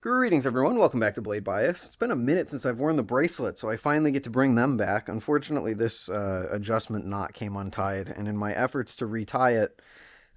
Greetings everyone, welcome back to Blade Bias. It's been a minute since I've worn the bracelet, so I finally get to bring them back. Unfortunately, this adjustment knot came untied, and in my efforts to retie it,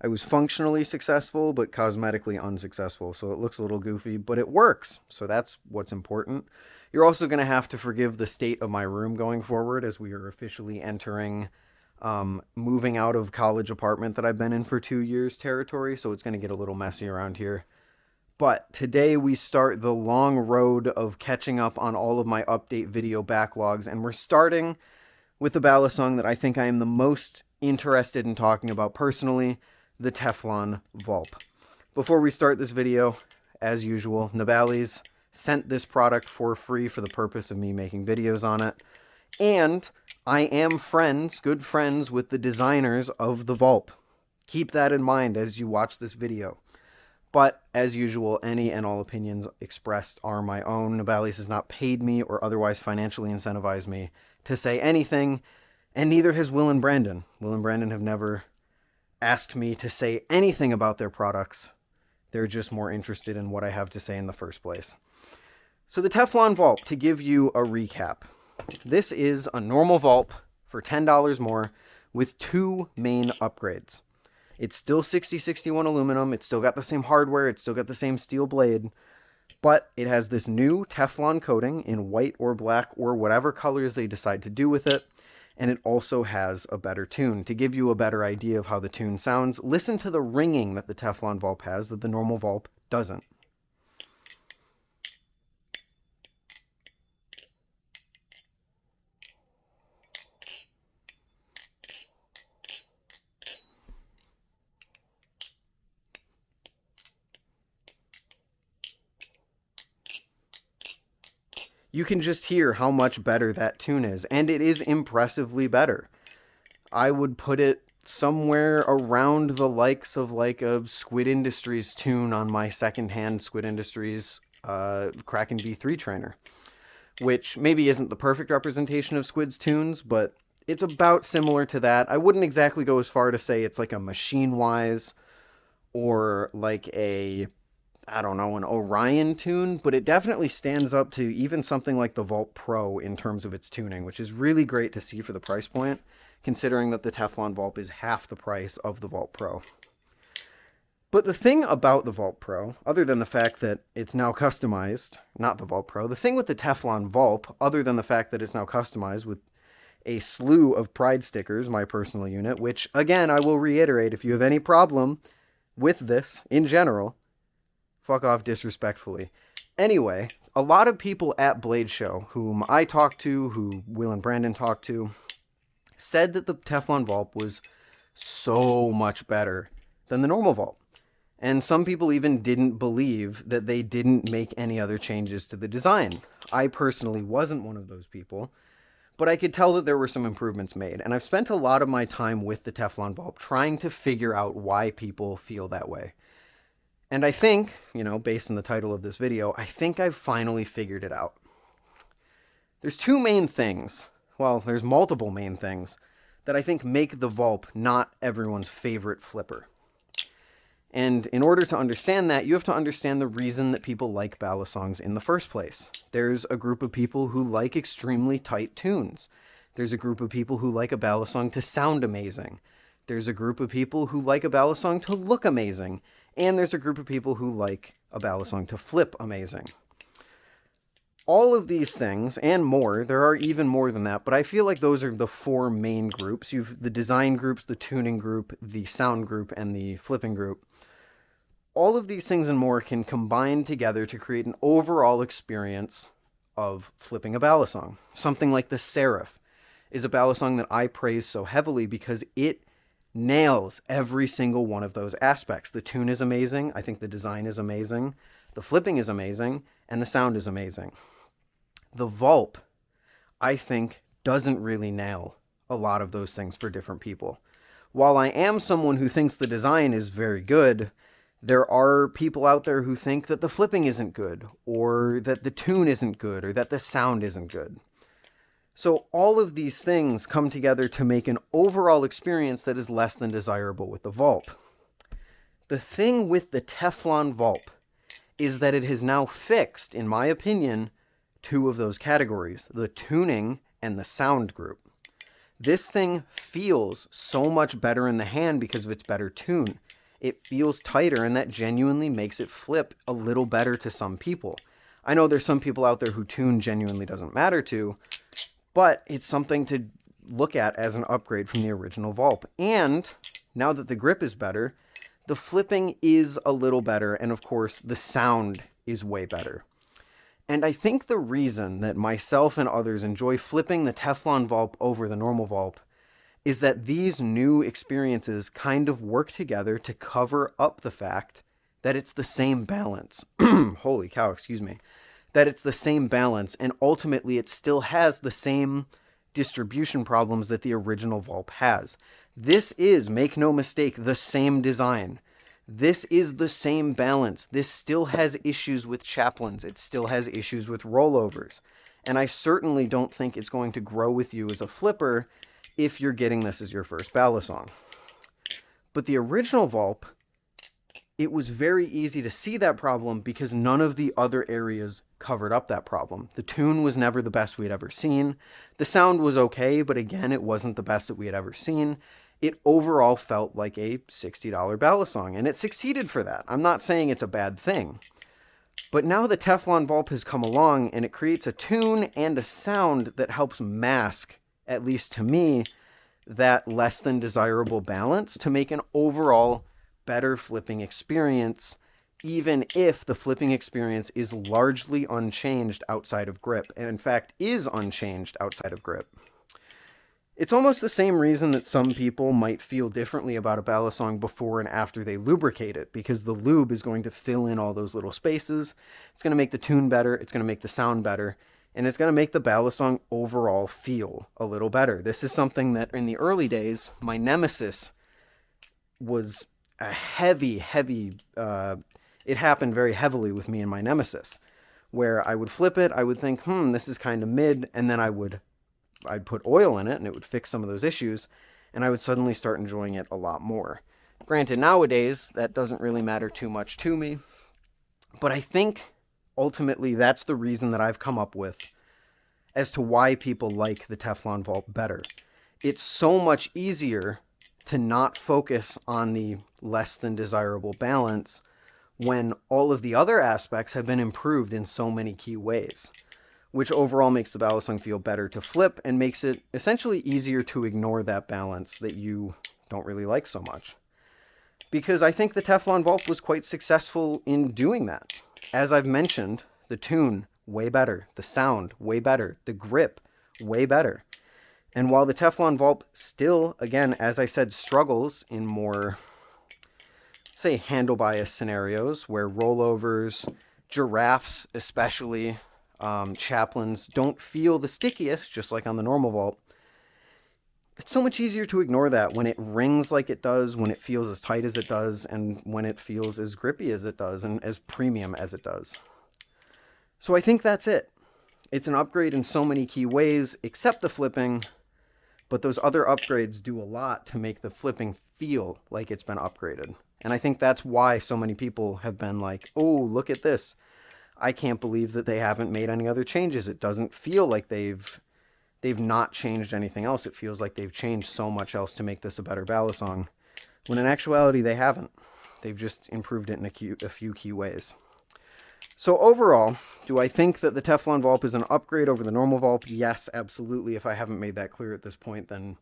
I was functionally successful, but cosmetically unsuccessful, so it looks a little goofy, but it works, so that's what's important. You're also going to have to forgive the state of my room going forward, as we are officially entering moving out of college apartment that I've been in for 2 years territory, so it's going to get a little messy around here. But today we start the long road of catching up on all of my update video backlogs, and we're starting with the balisong that I think I am the most interested in talking about personally, the Teflon Vulp. Before we start this video, as usual, Nabalis sent this product for free for the purpose of me making videos on it. And I am good friends with the designers of the Vulp. Keep that in mind as you watch this video. But, as usual, any and all opinions expressed are my own. Nabalis has not paid me or otherwise financially incentivized me to say anything, and neither has Will and Brandon. Will and Brandon have never asked me to say anything about their products. They're just more interested in what I have to say in the first place. So the Teflon Vulp, to give you a recap. This is a normal Vulp for $10 more with two main upgrades. It's still 6061 aluminum, it's still got the same hardware, it's still got the same steel blade, but it has this new Teflon coating in white or black or whatever colors they decide to do with it, and it also has a better tune. To give you a better idea of how the tune sounds, listen to the ringing that the Teflon Vulp has that the normal Vulp doesn't. You can just hear how much better that tune is, and it is impressively better. I would put it somewhere around the likes of like a Squid Industries tune on my secondhand Squid Industries Kraken B3 trainer, which maybe isn't the perfect representation of Squid's tunes, but it's about similar to that. I wouldn't exactly go as far to say it's like a Machine-Wise or like I don't know, an Orion tune, but it definitely stands up to even something like the Vulp Pro in terms of its tuning, which is really great to see for the price point, considering that the Teflon Vulp is half the price of the Vulp Pro. But the thing about the Vulp Pro, other than the fact that it's now customized, not the Vulp Pro, the thing with the Teflon Vulp, other than the fact that it's now customized with a slew of Pride stickers, my personal unit, which, again, I will reiterate, if you have any problem with this in general, fuck off disrespectfully. Anyway, a lot of people at Blade Show, whom I talked to, who Will and Brandon talked to, said that the Teflon Vulp was so much better than the normal Vulp. And some people even didn't believe that they didn't make any other changes to the design. I personally wasn't one of those people, but I could tell that there were some improvements made. And I've spent a lot of my time with the Teflon Vulp trying to figure out why people feel that way. And I think, based on the title of this video, I think I've finally figured it out. There's two main things, well, there's multiple main things, that I think make the Vulp not everyone's favorite flipper. And in order to understand that, you have to understand the reason that people like balisongs in the first place. There's a group of people who like extremely tight tunes. There's a group of people who like a balisong to sound amazing. There's a group of people who like a balisong to look amazing. And there's a group of people who like a balisong to flip amazing. All of these things, and more, there are even more than that, but I feel like those are the four main groups. You've the design groups, the tuning group, the sound group, and the flipping group. All of these things and more can combine together to create an overall experience of flipping a balisong. Something like the Seraph is a balisong that I praise so heavily because it nails every single one of those aspects. The tune is amazing. I think the design is amazing. The flipping is amazing. And the sound is amazing. The Vulp, I think, doesn't really nail a lot of those things for different people. While I am someone who thinks the design is very good, there are people out there who think that the flipping isn't good, or that the tune isn't good, or that the sound isn't good. So all of these things come together to make an overall experience that is less than desirable with the Vulp. The thing with the Teflon Vulp is that it has now fixed, in my opinion, two of those categories, the tuning and the sound group. This thing feels so much better in the hand because of its better tune. It feels tighter, and that genuinely makes it flip a little better to some people. I know there's some people out there who tune genuinely doesn't matter to, but it's something to look at as an upgrade from the original Vulp. And now that the grip is better, the flipping is a little better, and of course, the sound is way better. And I think the reason that myself and others enjoy flipping the Teflon Vulp over the normal Vulp is that these new experiences kind of work together to cover up the fact that it's the same balance. Holy cow, excuse me. That it's the same balance, and ultimately it still has the same distribution problems that the original Vulp has. This is, make no mistake, the same design. This is the same balance. This still has issues with chaplains. It still has issues with rollovers. And I certainly don't think it's going to grow with you as a flipper if you're getting this as your first balisong. But the original Vulp, it was very easy to see that problem because none of the other areas covered up that problem. The tune was never the best we had ever seen. The sound was okay, but again, it wasn't the best that we had ever seen. It overall felt like a $60 balisong, and it succeeded for that. I'm not saying it's a bad thing. But now the Teflon Vulp has come along, and it creates a tune and a sound that helps mask, at least to me, that less than desirable balance to make an overall better flipping experience, even if the flipping experience is largely unchanged outside of grip, and in fact is unchanged outside of grip. It's almost the same reason that some people might feel differently about a balisong before and after they lubricate it, because the lube is going to fill in all those little spaces. It's going to make the tune better, it's going to make the sound better, and it's going to make the balisong overall feel a little better. This is something that in the early days, my nemesis was a heavy, it happened very heavily with me and my nemesis, where I would flip it, I would think, this is kind of mid, and then I'd put oil in it and it would fix some of those issues, and I would suddenly start enjoying it a lot more. Granted, nowadays, that doesn't really matter too much to me, but I think ultimately that's the reason that I've come up with as to why people like the Teflon Vulp better. It's so much easier to not focus on the less than desirable balance when all of the other aspects have been improved in so many key ways, which overall makes the balisong feel better to flip and makes it essentially easier to ignore that balance that you don't really like so much. Because I think the Teflon Vulp was quite successful in doing that. As I've mentioned, the tune, way better. The sound, way better. The grip, way better. And while the Teflon Vulp still, again, as I said, struggles in more, say, handle bias scenarios where rollovers, giraffes especially, chaplains don't feel the stickiest, just like on the normal Vulp, it's so much easier to ignore that when it rings like it does, when it feels as tight as it does, and when it feels as grippy as it does, and as premium as it does. So I think that's it. It's an upgrade in so many key ways, except the flipping, but those other upgrades do a lot to make the flipping feel like it's been upgraded. And I think that's why so many people have been like, oh, look at this. I can't believe that they haven't made any other changes. It doesn't feel like they've not changed anything else. It feels like they've changed so much else to make this a better balisong, when in actuality they haven't. They've just improved it in a few key ways. So overall, do I think that the Teflon Vulp is an upgrade over the normal Vulp? Yes, absolutely. If I haven't made that clear at this point, then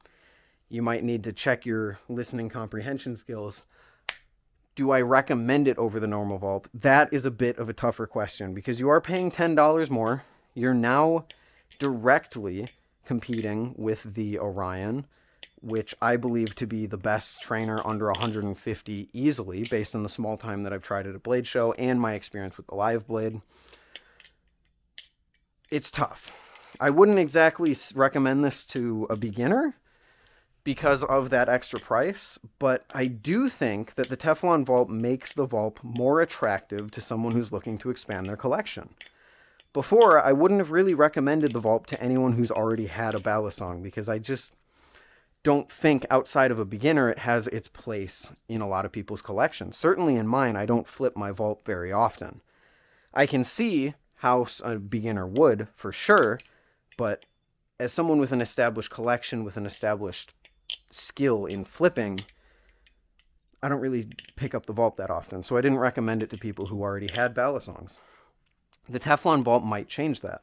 you might need to check your listening comprehension skills. Do I recommend it over the normal Vulp? That is a bit of a tougher question, because you are paying $10 more. You're now directly competing with the Orion, which I believe to be the best trainer under 150 easily, based on the small time that I've tried at a blade show and my experience with the live blade. It's tough. I wouldn't exactly recommend this to a beginner because of that extra price, but I do think that the Teflon Vulp makes the Vulp more attractive to someone who's looking to expand their collection. Before, I wouldn't have really recommended the Vulp to anyone who's already had a balisong, because I just don't think outside of a beginner it has its place in a lot of people's collections. Certainly in mine, I don't flip my Vulp very often. I can see how a beginner would, for sure, but as someone with an established collection, with an established skill in flipping, I don't really pick up the Vulp that often, so I didn't recommend it to people who already had balisongs. The Teflon Vulp might change that.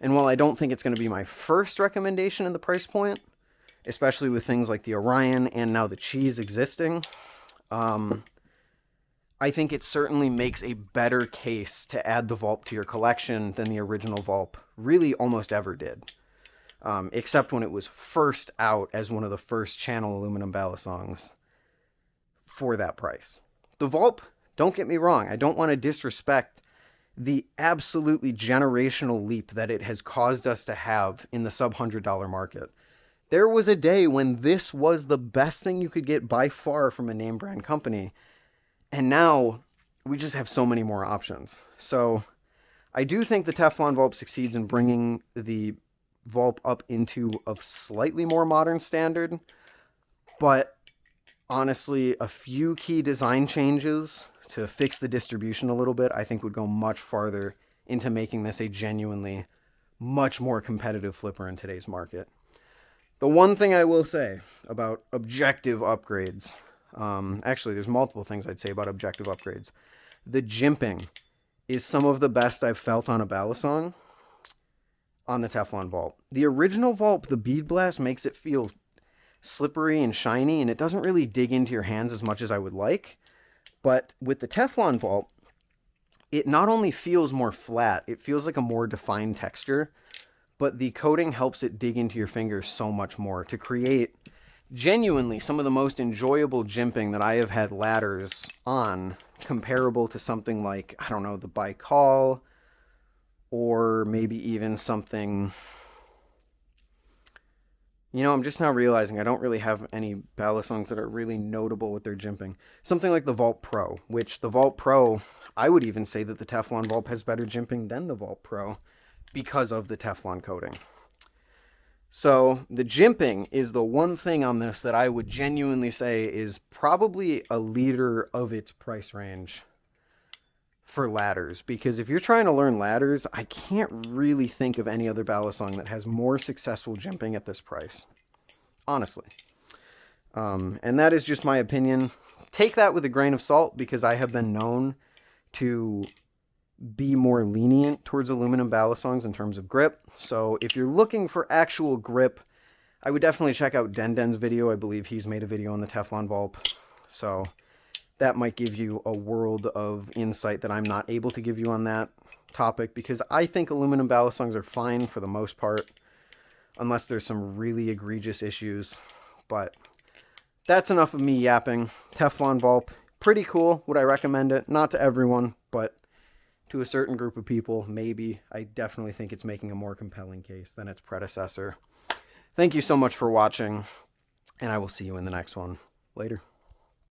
And while I don't think it's going to be my first recommendation in the price point, especially with things like the Orion and now the Cheese existing, I think it certainly makes a better case to add the Vulp to your collection than the original Vulp really almost ever did. Except when it was first out as one of the first channel aluminum balisongs for that price. The Vulp, don't get me wrong, I don't want to disrespect the absolutely generational leap that it has caused us to have in the sub-$100 market. There was a day when this was the best thing you could get by far from a name brand company, and now we just have so many more options. So I do think the Teflon Vulp succeeds in bringing the Vulp up into a slightly more modern standard, but honestly, a few key design changes to fix the distribution a little bit, I think would go much farther into making this a genuinely much more competitive flipper in today's market. The one thing I will say about objective upgrades, actually there's multiple things I'd say about objective upgrades. The jimping is some of the best I've felt on a balisong on the Teflon Vulp. The original Vulp, the bead blast makes it feel slippery and shiny, and it doesn't really dig into your hands as much as I would like. But with the Teflon Vulp, it not only feels more flat, it feels like a more defined texture, but the coating helps it dig into your fingers so much more to create genuinely some of the most enjoyable jimping that I have had ladders on, comparable to something like, I don't know, the Baikal, or maybe even something... You know, I'm just now realizing I don't really have any balisongs that are really notable with their jimping. Something like the Vulp Pro, which the Vulp Pro, I would even say that the Teflon Vulp has better jimping than the Vulp Pro because of the Teflon coating. So the jimping is the one thing on this that I would genuinely say is probably a leader of its price range for ladders. Because if you're trying to learn ladders, I can't really think of any other balisong that has more successful jimping at this price. Honestly. And that is just my opinion. Take that with a grain of salt, because I have been known to be more lenient towards aluminum balisongs in terms of grip. So if you're looking for actual grip, I would definitely check out Denden's video. I believe he's made a video on the Teflon Vulp. So that might give you a world of insight that I'm not able to give you on that topic, because I think aluminum balisongs are fine for the most part, unless there's some really egregious issues. But that's enough of me yapping. Teflon Vulp, pretty cool. Would I recommend it? Not to everyone, but to a certain group of people, maybe. I definitely think it's making a more compelling case than its predecessor. Thank you so much for watching, and I will see you in the next one. Later.